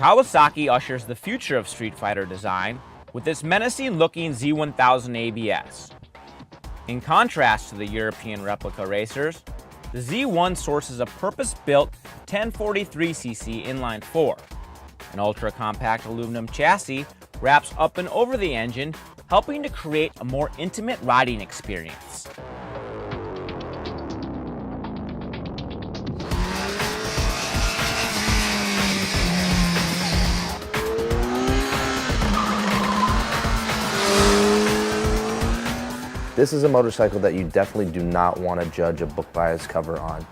Kawasaki ushers the future of Street Fighter design with its menacing-looking Z1000 ABS. In contrast to the European replica racers, the Z1 sources a purpose-built 1043cc inline-4. An ultra-compact aluminum chassis wraps up and over the engine, helping to create a more intimate riding experience. This is a motorcycle that you definitely do not want to judge a book by its cover on.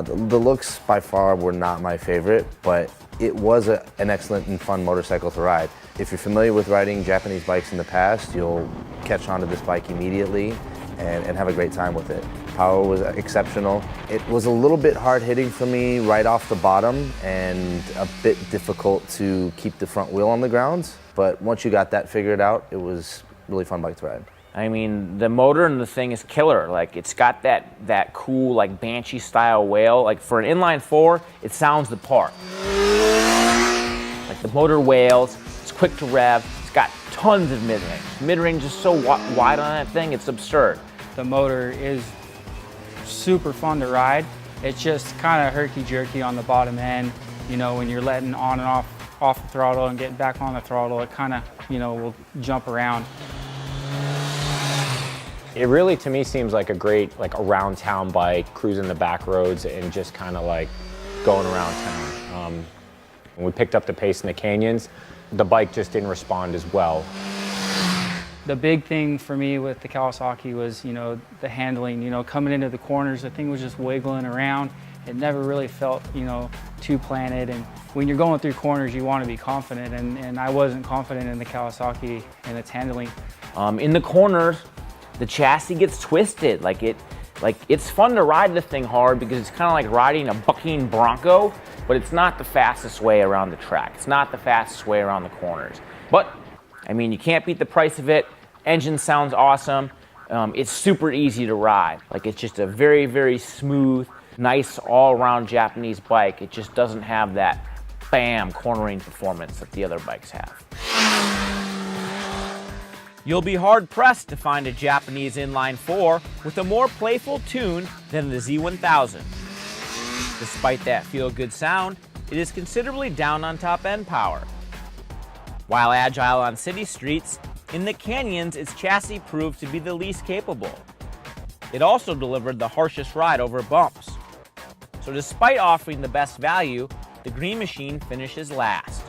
The looks by far were not my favorite, but it was an excellent and fun motorcycle to ride. If you're familiar with riding Japanese bikes in the past, you'll catch on to this bike immediately and have a great time with it. Power was exceptional. It was a little bit hard hitting for me right off the bottom and a bit difficult to keep the front wheel on the ground, but once you got that figured out, it was a really fun bike to ride. I mean, the motor in the thing is killer. Like, it's got that cool, like, Banshee style wail. Like, for an inline-4, it sounds the part. Like, the motor wails, it's quick to rev, it's got tons of mid-range. Mid-range is so wide on that thing, it's absurd. The motor is super fun to ride. It's just kind of herky-jerky on the bottom end. You know, when you're letting on and off the throttle and getting back on the throttle, it kind of, you know, will jump around. It really, to me, seems like a great, like, around town bike, cruising the back roads and just kind of like going around town. When we picked up the pace in the canyons, the bike just didn't respond as well. The big thing for me with the Kawasaki was, you know, the handling. You know, coming into the corners, the thing was just wiggling around. It never really felt, you know, too planted. And when you're going through corners, you want to be confident. And I wasn't confident in the Kawasaki and its handling. In the corners, the chassis gets twisted. It's fun to ride the thing hard because it's kind of like riding a bucking bronco, but it's not the fastest way around the track. It's not the fastest way around the corners. But, I mean, you can't beat the price of it. Engine sounds awesome. It's super easy to ride. Like, it's just a very, very smooth, nice all-around Japanese bike. It just doesn't have that bam cornering performance that the other bikes have. You'll be hard-pressed to find a Japanese inline-4 with a more playful tune than the Z1000. Despite that feel-good sound, it is considerably down on top-end power. While agile on city streets, in the canyons its chassis proved to be the least capable. It also delivered the harshest ride over bumps. So despite offering the best value, the Green Machine finishes last.